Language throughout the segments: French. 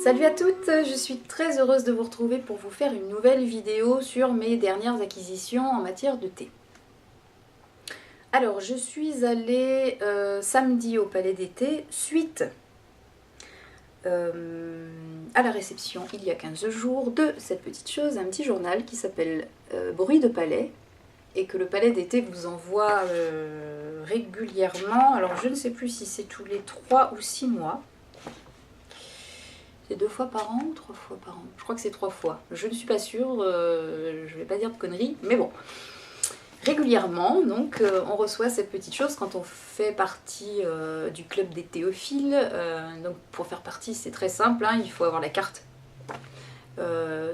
Salut à toutes, je suis très heureuse de vous retrouver pour vous faire une nouvelle vidéo sur mes dernières acquisitions en matière de thé. Alors je suis allée samedi au Palais des Thés suite à la réception il y a 15 jours de cette petite chose, un petit journal qui s'appelle Bruit de Palais et que le Palais des Thés vous envoie régulièrement. Alors je ne sais plus si c'est tous les 3 ou 6 mois. C'est 2 fois par an ou 3 fois par an? Je crois que c'est 3 fois. Je ne suis pas sûre, je vais pas dire de conneries, mais bon. Régulièrement, donc, on reçoit cette petite chose quand on fait partie du club des théophiles. Donc pour faire partie, c'est très simple, hein, il faut avoir la carte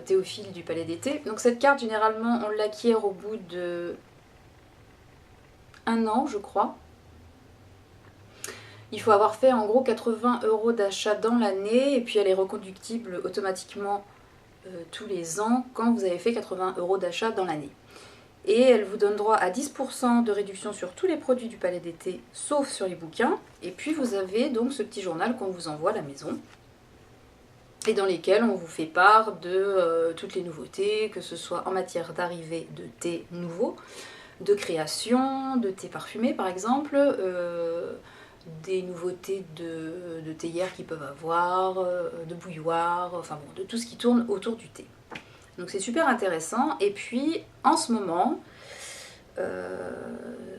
théophile du Palais des Thés. Donc cette carte, généralement, on l'acquiert au bout de 1 an, je crois. Il faut avoir fait en gros 80 € d'achat dans l'année et puis elle est reconductible automatiquement tous les ans quand vous avez fait 80 € d'achat dans l'année. Et elle vous donne droit à 10% de réduction sur tous les produits du Palais des Thés, sauf sur les bouquins. Et puis vous avez donc ce petit journal qu'on vous envoie à la maison et dans lesquels on vous fait part de toutes les nouveautés, que ce soit en matière d'arrivée de thé nouveau, de création, de thé parfumé par exemple, des nouveautés de théières qu'ils peuvent avoir, de bouilloire, enfin bon, de tout ce qui tourne autour du thé. Donc c'est super intéressant. Et puis en ce moment,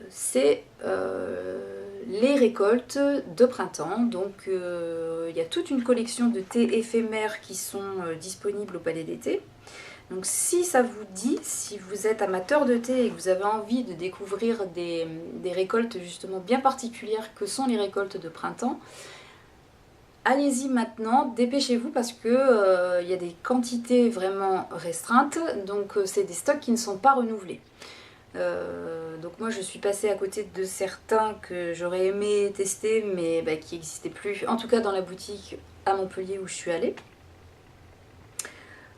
c'est les récoltes de printemps. Donc il y a toute une collection de thés éphémères qui sont disponibles au Palais des Thés. Donc si ça vous dit, si vous êtes amateur de thé et que vous avez envie de découvrir des récoltes justement bien particulières que sont les récoltes de printemps, allez-y maintenant, dépêchez-vous parce que y a des quantités vraiment restreintes, donc c'est des stocks qui ne sont pas renouvelés. Donc moi je suis passée à côté de certains que j'aurais aimé tester mais qui n'existaient plus, en tout cas dans la boutique à Montpellier où je suis allée.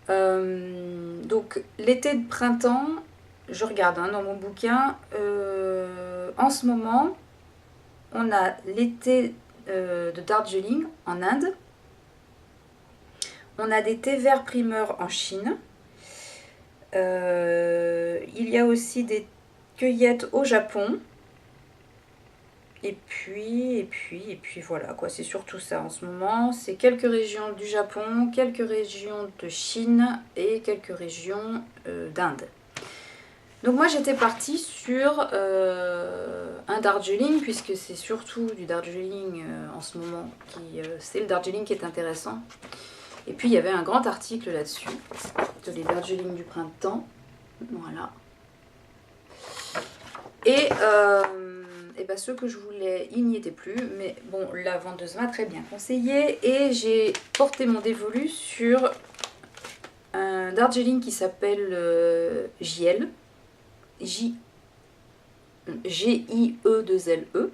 Donc l'été de printemps, je regarde dans mon bouquin, en ce moment on a l'été de Darjeeling en Inde, on a des thés verts primeurs en Chine, il y a aussi des cueillettes au Japon, et puis voilà quoi, c'est surtout ça en ce moment. C'est quelques régions du Japon, quelques régions de Chine et quelques régions d'Inde. Donc moi j'étais partie sur un Darjeeling, puisque c'est surtout du Darjeeling en ce moment, c'est le Darjeeling qui est intéressant. Et puis il y avait un grand article là-dessus, de les Darjeeling du printemps, voilà. Et ceux que je voulais, il n'y était plus, mais bon, la vendeuse m'a très bien conseillé et j'ai porté mon dévolu sur un Darjeeling qui s'appelle JL, G-I-E-2-L-E.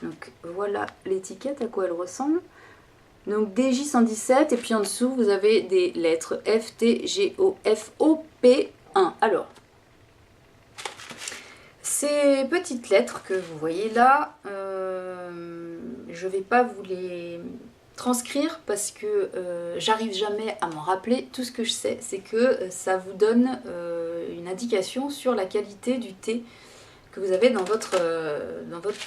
Donc voilà l'étiquette, à quoi elle ressemble. Donc DJ117, et puis en dessous vous avez des lettres F, T, G, O, F, O, P, 1. Alors, ces petites lettres que vous voyez là, je ne vais pas vous les transcrire parce que j'arrive jamais à m'en rappeler. Tout ce que je sais, c'est que ça vous donne une indication sur la qualité du thé que vous avez dans votre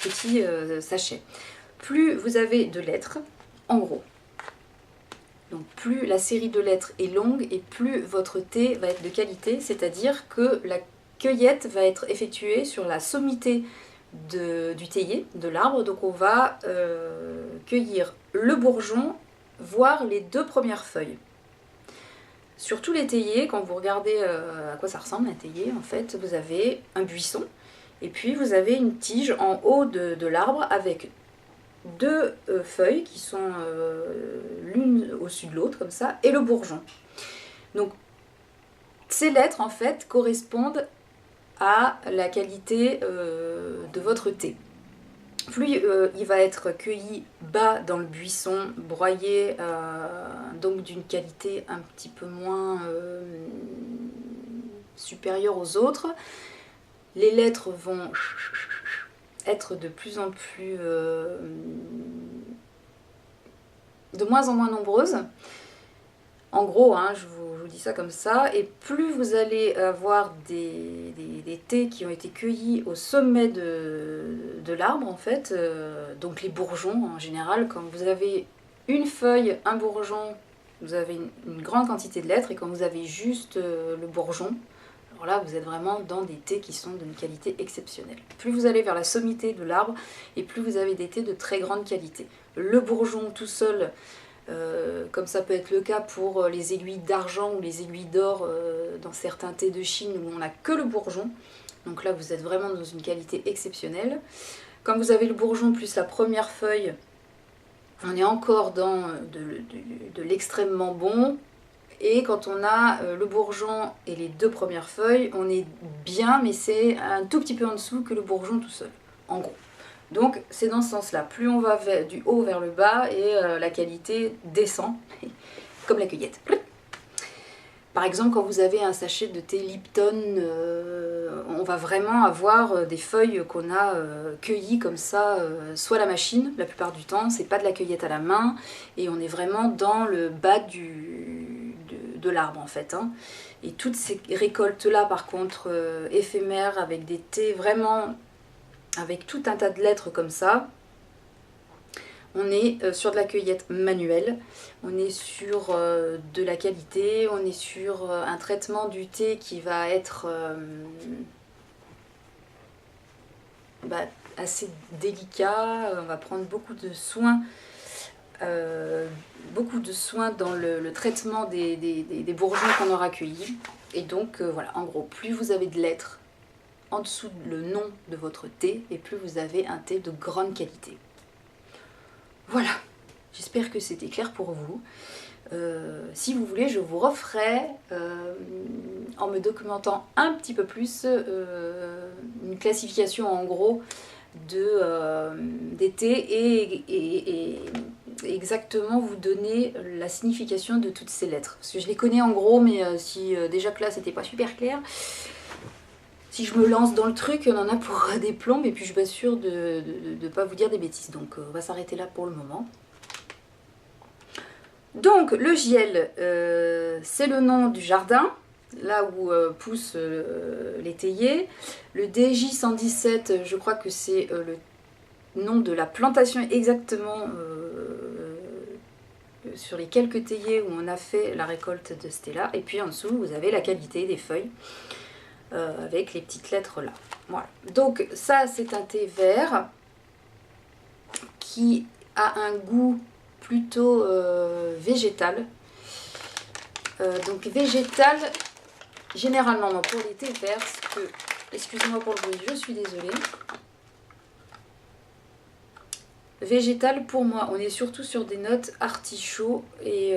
petit sachet. Plus vous avez de lettres, en gros, donc plus la série de lettres est longue et plus votre thé va être de qualité, c'est-à-dire que la cueillette va être effectuée sur la sommité du théier, de l'arbre. Donc on va cueillir le bourgeon, voire les 2 premières feuilles. Sur tous les théiers, quand vous regardez à quoi ça ressemble un théier, en fait, vous avez un buisson, et puis vous avez une tige en haut de l'arbre avec 2 feuilles qui sont l'une au-dessus de l'autre, comme ça, et le bourgeon. Donc ces lettres, en fait, correspondent à la qualité de votre thé. Plus il va être cueilli bas dans le buisson, broyé, donc d'une qualité un petit peu moins supérieure aux autres, les lettres vont être de plus en plus de moins en moins nombreuses, En gros, hein, je vous dis ça comme ça, et plus vous allez avoir des thés qui ont été cueillis au sommet de l'arbre en fait, donc les bourgeons en général, quand vous avez une feuille, un bourgeon, vous avez une grande quantité de lettres, et quand vous avez juste le bourgeon, alors là vous êtes vraiment dans des thés qui sont d'une qualité exceptionnelle. Plus vous allez vers la sommité de l'arbre, et plus vous avez des thés de très grande qualité. Le bourgeon tout seul, comme ça peut être le cas pour les aiguilles d'argent ou les aiguilles d'or dans certains thés de Chine où on n'a que le bourgeon. Donc là vous êtes vraiment dans une qualité exceptionnelle. Quand vous avez le bourgeon plus la première feuille, on est encore dans de l'extrêmement bon. Et quand on a le bourgeon et les deux premières feuilles, on est bien, mais c'est un tout petit peu en dessous que le bourgeon tout seul, en gros. Donc c'est dans ce sens-là, plus on va du haut vers le bas et la qualité descend, comme la cueillette. Par exemple, quand vous avez un sachet de thé Lipton, on va vraiment avoir des feuilles qu'on a cueillies comme ça, soit à la machine, la plupart du temps, c'est pas de la cueillette à la main, et on est vraiment dans le bas de l'arbre en fait. Hein. Et toutes ces récoltes-là, par contre, éphémères, avec des thés vraiment, avec tout un tas de lettres comme ça, on est sur de la cueillette manuelle, on est sur de la qualité, on est sur un traitement du thé qui va être assez délicat, on va prendre beaucoup de soins dans le traitement des bourgeons qu'on aura cueillis. Et donc voilà, en gros, plus vous avez de lettres en dessous le nom de votre thé, et plus vous avez un thé de grande qualité. Voilà, j'espère que c'était clair pour vous. Si vous voulez, je vous referai, en me documentant un petit peu plus, une classification en gros des thés et exactement vous donner la signification de toutes ces lettres. Parce que je les connais en gros, mais si déjà que là c'était pas super clair, si je me lance dans le truc, on en a pour des plombes, et puis je suis pas sûre de ne pas vous dire des bêtises. Donc on va s'arrêter là pour le moment. Donc le giel, c'est le nom du jardin, là où poussent les théiers. Le DJ117, je crois que c'est le nom de la plantation exactement sur les quelques théiers où on a fait la récolte de Stella. Et puis en dessous, vous avez la qualité des feuilles. Avec les petites lettres là. Voilà. Donc ça c'est un thé vert qui a un goût plutôt végétal. Donc végétal, généralement non, pour les thés verts, excusez-moi pour le bruit, je suis désolée. Végétal pour moi, on est surtout sur des notes artichaut et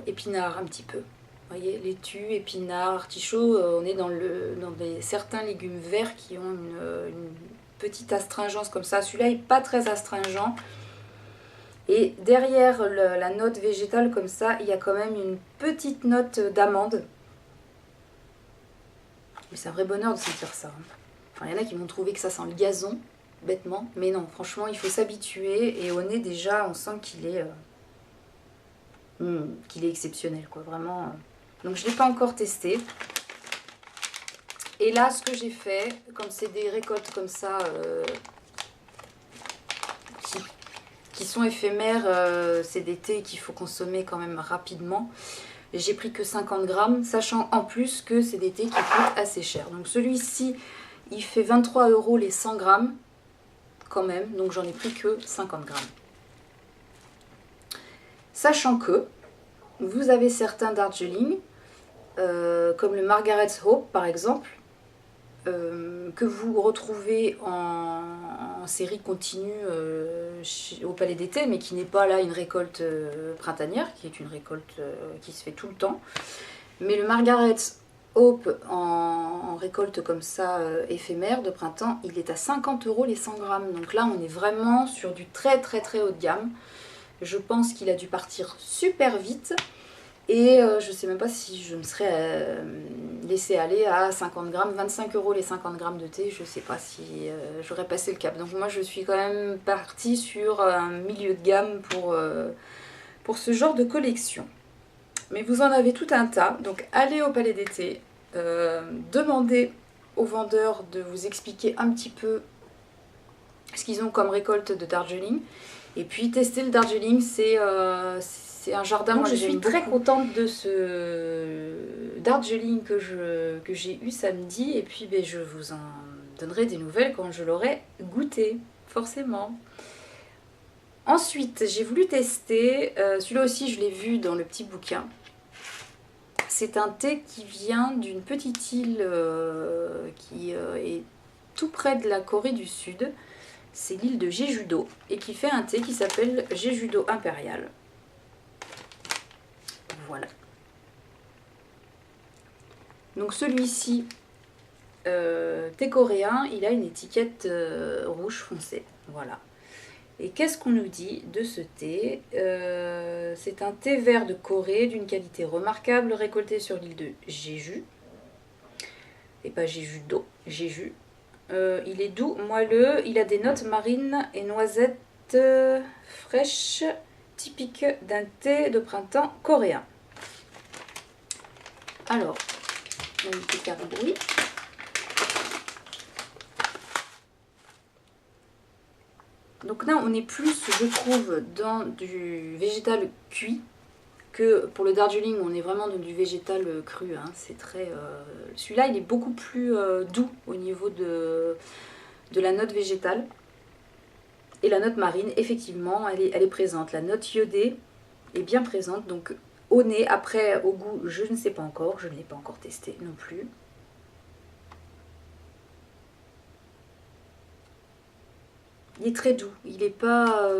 épinards un petit peu. Vous voyez, laitue, épinards, artichaut, on est dans certains légumes verts qui ont une petite astringence comme ça. Celui-là n'est pas très astringent. Et derrière la note végétale comme ça, il y a quand même une petite note d'amande. Mais c'est un vrai bonheur de sentir ça. Enfin, il y en a qui vont trouver que ça sent le gazon, bêtement. Mais non, franchement, il faut s'habituer. Et au nez, déjà, on sent qu'il est exceptionnel, quoi. Vraiment. Donc je ne l'ai pas encore testé. Et là, ce que j'ai fait, comme c'est des récoltes comme ça, qui sont éphémères, c'est des thés qu'il faut consommer quand même rapidement. J'ai pris que 50 grammes, sachant en plus que c'est des thés qui coûtent assez cher. Donc celui-ci, il fait 23 € les 100 grammes, quand même. Donc j'en ai pris que 50 grammes. Sachant que vous avez certains Darjeeling, comme le Margaret's Hope par exemple, que vous retrouvez en série continue au Palais d'été, mais qui n'est pas là une récolte printanière, qui est une récolte qui se fait tout le temps. Mais le Margaret's Hope en récolte comme ça éphémère de printemps, il est à 50 € les 100 grammes. Donc là on est vraiment sur du très très très haut de gamme. Je pense qu'il a dû partir super vite. Et je ne sais même pas si je me serais laissé aller à 50 grammes, 25 € les 50 grammes de thé. Je ne sais pas si j'aurais passé le cap. Donc moi je suis quand même partie sur un milieu de gamme pour ce genre de collection. mais vous en avez tout un tas. Donc allez au Palais d'été, demandez aux vendeurs de vous expliquer un petit peu ce qu'ils ont comme récolte de Darjeeling. Et puis tester le Darjeeling, c'est un jardin. Moi, je suis très contente de ce Darjeeling que j'ai eu samedi. Et puis ben, je vous en donnerai des nouvelles quand je l'aurai goûté, forcément. Ensuite, j'ai voulu tester, celui-là aussi je l'ai vu dans le petit bouquin. C'est un thé qui vient d'une petite île qui est tout près de la Corée du Sud. C'est l'île de Jeju-do et qui fait un thé qui s'appelle Jeju-do Impérial. Voilà. Donc celui-ci, thé coréen, il a une étiquette rouge foncé. Voilà. Et qu'est-ce qu'on nous dit de ce thé? C'est un thé vert de Corée d'une qualité remarquable, récolté sur l'île de Jeju. Et pas Jeju-do, Jeju. Il est doux, moelleux, il a des notes marines et noisettes fraîches, typiques d'un thé de printemps coréen. Alors, on va faire le bruit. Donc là, on est plus, je trouve, dans du végétal cuit que pour le Darjeeling, on est vraiment dans du végétal cru. Hein. C'est très. Celui-là, il est beaucoup plus doux au niveau de la note végétale. Et la note marine, effectivement, elle est présente. La note iodée est bien présente. Donc au nez, après, au goût, je ne sais pas encore. Je ne l'ai pas encore testé non plus. Il est très doux, il est pas...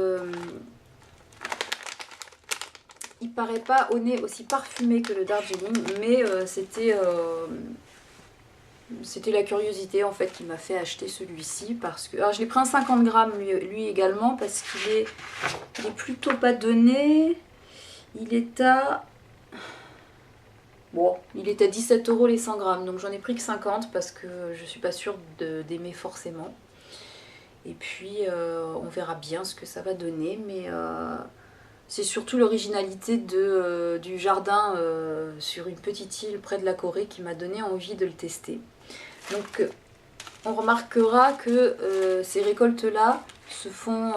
il paraît pas au nez aussi parfumé que le Darjeeling, mais c'était la curiosité en fait qui m'a fait acheter celui-ci parce que... Alors je l'ai pris en 50 grammes lui également parce qu'il est plutôt pas donné. Il est à... Bon, il est à 17 € les 100 grammes, donc j'en ai pris que 50 parce que je suis pas sûre d'aimer forcément. Et puis on verra bien ce que ça va donner, mais c'est surtout l'originalité du jardin sur une petite île près de la Corée qui m'a donné envie de le tester. Donc on remarquera que ces récoltes-là se font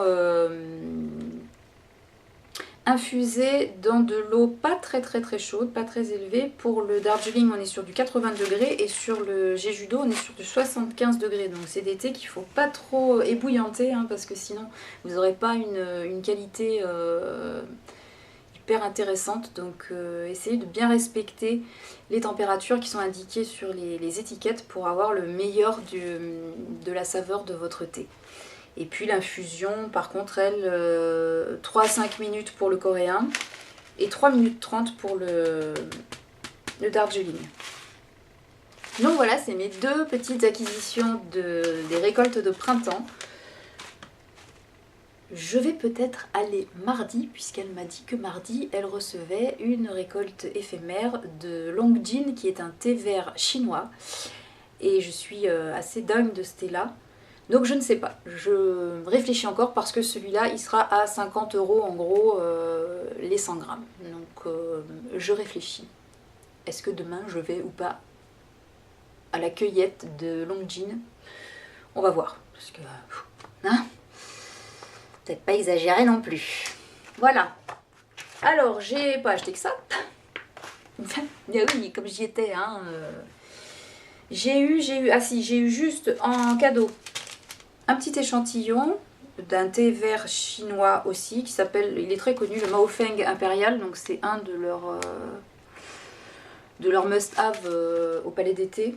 infuser dans de l'eau pas très chaude, pas très élevée. Pour le Darjeeling, on est sur du 80 degrés et sur le Jeju-do, on est sur du 75 degrés. Donc c'est des thés qu'il ne faut pas trop ébouillanter hein, parce que sinon vous n'aurez pas une qualité hyper intéressante. Donc essayez de bien respecter les températures qui sont indiquées sur les étiquettes pour avoir le meilleur de la saveur de votre thé. Et puis l'infusion, par contre, elle, 3 à 5 minutes pour le coréen et 3 minutes 30 pour le Darjeeling. Donc voilà, c'est mes deux petites acquisitions des récoltes de printemps. Je vais peut-être aller mardi, puisqu'elle m'a dit que mardi, elle recevait une récolte éphémère de Longjin, qui est un thé vert chinois. Et je suis assez dingue de ce thé-là. Donc je ne sais pas, je réfléchis encore parce que celui-là il sera à 50 € en gros les 100 grammes. Donc je réfléchis. Est-ce que demain je vais ou pas à la cueillette de Longjin? On va voir. Parce que, hein, peut-être pas exagérer non plus. Voilà. Alors j'ai pas acheté que ça. Oui, comme j'y étais. Hein, j'ai eu juste en cadeau un petit échantillon d'un thé vert chinois aussi qui s'appelle, il est très connu, le Maofeng Impérial, donc c'est un de leurs must-have au Palais d'été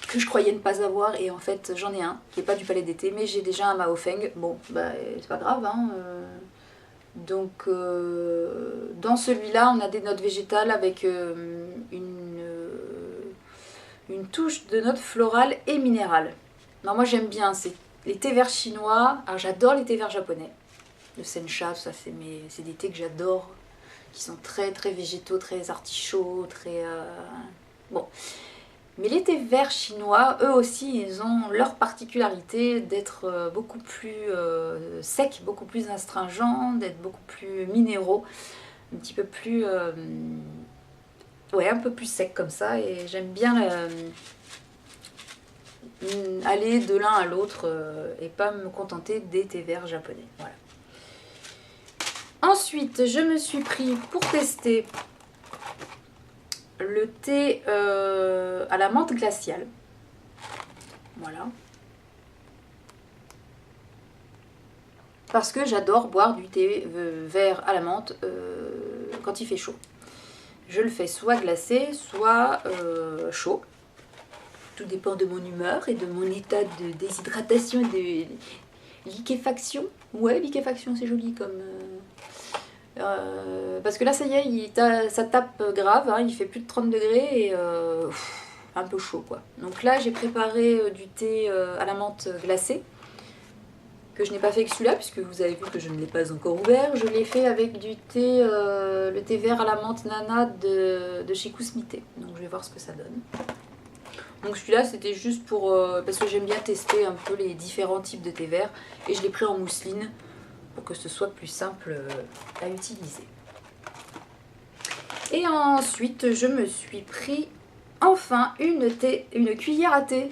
que je croyais ne pas avoir et en fait j'en ai un qui n'est pas du Palais d'été mais j'ai déjà un Maofeng, bon bah c'est pas grave hein, donc dans celui-là on a des notes végétales avec une touche de notes florales et minérales. Non, moi j'aime bien, c'est les thés verts chinois. Alors j'adore les thés verts japonais. Le sencha, ça c'est des thés que j'adore, qui sont très végétaux, très artichauts, très... Bon. Mais les thés verts chinois, eux aussi, ils ont leur particularité d'être beaucoup plus secs, beaucoup plus astringents, d'être beaucoup plus minéraux. un petit peu plus... ouais, un peu plus sec comme ça. Et j'aime bien aller de l'un à l'autre et pas me contenter des thés verts japonais. Voilà. Ensuite, je me suis pris pour tester le thé à la menthe glaciale. Voilà. Parce que j'adore boire du thé vert à la menthe quand il fait chaud. Je le fais soit glacé, soit chaud. Tout dépend de mon humeur et de mon état de déshydratation et de liquéfaction. Ouais, liquéfaction, c'est joli comme... parce que là, ça y est, ça tape grave, hein, il fait plus de 30 degrés et un peu chaud, quoi. Donc là, j'ai préparé du thé à la menthe glacée, que je n'ai pas fait avec celui-là, puisque vous avez vu que je ne l'ai pas encore ouvert. Je l'ai fait avec du thé, le thé vert à la menthe nana de chez Kousmité. Donc je vais voir ce que ça donne. Donc celui-là, c'était juste pour... parce que j'aime bien tester un peu les différents types de thé vert. Et je l'ai pris en mousseline pour que ce soit plus simple à utiliser. Et ensuite, je me suis pris enfin une cuillère à thé.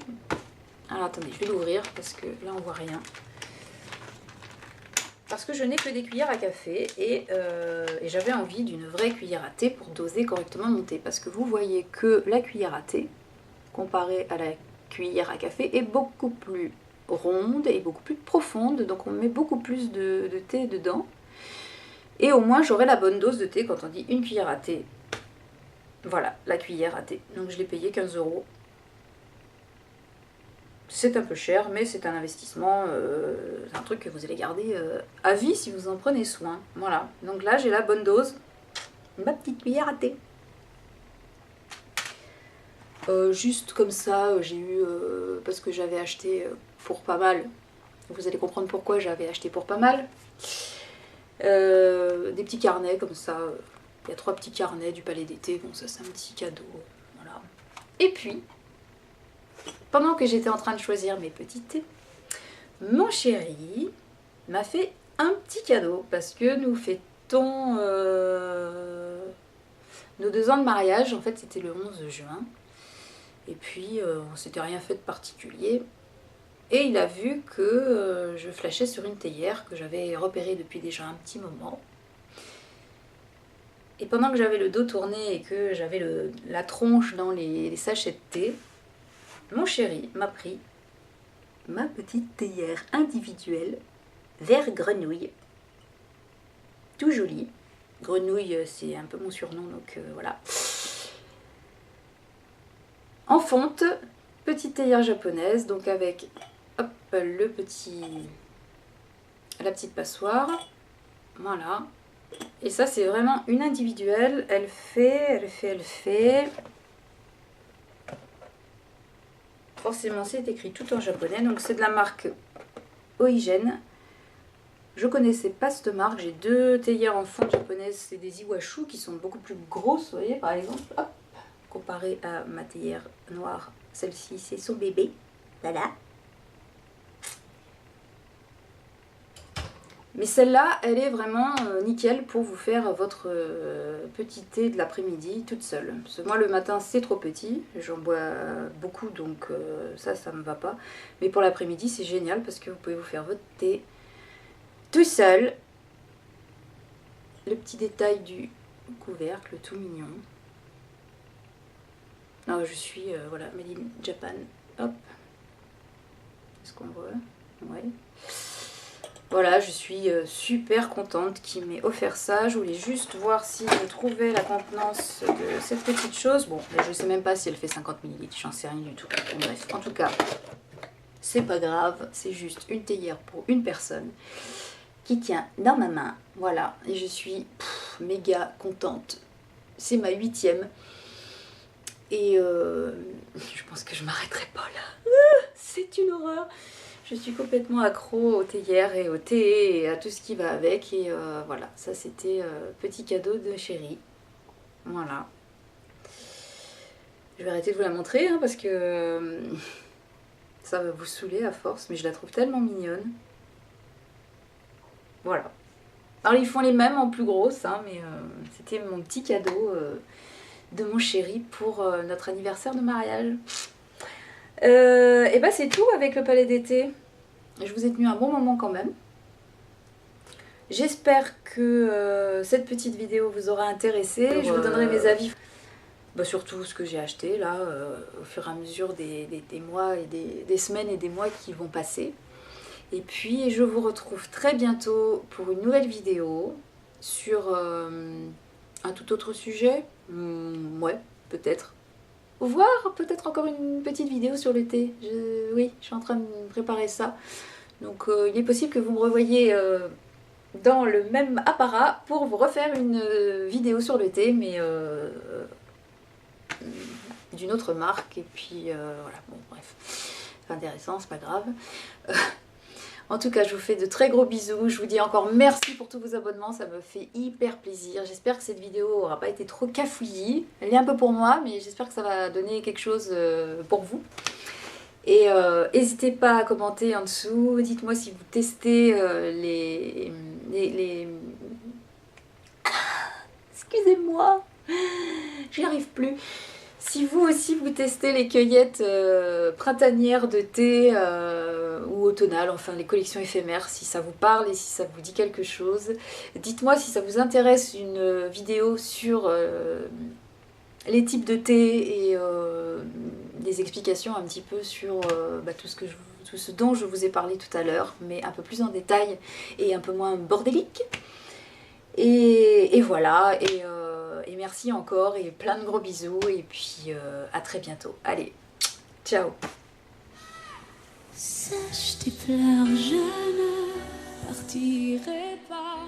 Alors attendez, je vais l'ouvrir parce que là on voit rien. Parce que je n'ai que des cuillères à café et j'avais envie d'une vraie cuillère à thé pour doser correctement mon thé. Parce que vous voyez que la cuillère à thé, comparée à la cuillère à café, est beaucoup plus ronde et beaucoup plus profonde. Donc on met beaucoup plus de thé dedans. Et au moins j'aurai la bonne dose de thé quand on dit une cuillère à thé. Voilà, la cuillère à thé. Donc je l'ai payé 15 €. C'est un peu cher, mais c'est un investissement, c'est un truc que vous allez garder à vie si vous en prenez soin. Voilà, donc là j'ai la bonne dose, ma petite cuillère à thé. Juste comme ça, j'ai eu, parce que j'avais acheté pour pas mal, vous allez comprendre pourquoi j'avais acheté pour pas mal, des petits carnets comme ça, il y a 3 petits carnets du Palais d'été, bon ça c'est un petit cadeau, voilà. Et puis... pendant que j'étais en train de choisir mes petits thés, mon chéri m'a fait un petit cadeau parce que nous fêtons nos 2 ans de mariage. En fait, c'était le 11 juin. Et puis, on s'était rien fait de particulier. Et il a vu que je flashais sur une théière que j'avais repérée depuis déjà un petit moment. Et pendant que j'avais le dos tourné et que j'avais la tronche dans les sachets de thé, mon chéri m'a pris ma petite théière individuelle vert grenouille. Tout joli. Grenouille, c'est un peu mon surnom, donc voilà. En fonte, petite théière japonaise, donc avec hop, la petite passoire. Voilà. Et ça, c'est vraiment une individuelle. Elle fait. Forcément, c'est écrit tout en japonais. Donc, c'est de la marque Oigen. Je connaissais pas cette marque. J'ai 2 théières en fonte japonaises. C'est des Iwashu qui sont beaucoup plus grosses, vous voyez, par exemple. Hop, comparé à ma théière noire. Celle-ci, c'est son bébé. Voilà. Mais celle-là, elle est vraiment nickel pour vous faire votre petit thé de l'après-midi toute seule. Parce que moi, le matin, c'est trop petit. J'en bois beaucoup, donc ça me va pas. Mais pour l'après-midi, c'est génial parce que vous pouvez vous faire votre thé tout seul. Le petit détail du couvercle, tout mignon. Non, je suis, voilà, made in Japan. Hop. Est-ce qu'on voit? Ouais. Voilà, je suis super contente qu'il m'ait offert ça. Je voulais juste voir si je trouvais la contenance de cette petite chose. Bon, je ne sais même pas si elle fait 50 ml, j'en sais rien du tout. Bon, bref, en tout cas, c'est pas grave. C'est juste une théière pour une personne qui tient dans ma main. Voilà, et je suis méga contente. C'est ma 8e. Et je pense que je m'arrêterai pas là. C'est une horreur. Je suis complètement accro aux théières et au thé et à tout ce qui va avec. Et voilà, ça c'était petit cadeau de chéri. Voilà. Je vais arrêter de vous la montrer hein, parce que ça va vous saouler à force. Mais je la trouve tellement mignonne. Voilà. Alors ils font les mêmes en plus grosses, hein, mais c'était mon petit cadeau de mon chéri pour notre anniversaire de mariage. Et bah c'est tout avec le palais d'été. Je vous ai tenu un bon moment quand même. J'espère que cette petite vidéo vous aura intéressé. Je vous donnerai mes avis sur tout ce que j'ai acheté là au fur et à mesure des mois et des semaines et des mois qui vont passer. Et puis je vous retrouve très bientôt pour une nouvelle vidéo sur un tout autre sujet. Ouais, peut-être. Voire peut-être encore une petite vidéo sur le thé. Oui, je suis en train de préparer ça. Donc il est possible que vous me revoyiez dans le même apparat pour vous refaire une vidéo sur le thé, mais d'une autre marque. Et puis voilà, bon bref, c'est intéressant, c'est pas grave. En tout cas, je vous fais de très gros bisous. Je vous dis encore merci pour tous vos abonnements, ça me fait hyper plaisir. J'espère que cette vidéo n'aura pas été trop cafouillie. Elle est un peu pour moi, mais j'espère que ça va donner quelque chose pour vous. Et n'hésitez pas à commenter en dessous. Dites-moi si vous testez Excusez-moi, j'y arrive plus. Si vous aussi vous testez les cueillettes printanières de thé ou automnales, enfin les collections éphémères, si ça vous parle et si ça vous dit quelque chose, dites-moi si ça vous intéresse une vidéo sur les types de thé et des explications un petit peu sur tout ce dont je vous ai parlé tout à l'heure, mais un peu plus en détail et un peu moins bordélique. Et voilà, et merci encore, et plein de gros bisous, et puis à très bientôt. Allez, ciao. Sèche tes pleurs, je ne partirai pas.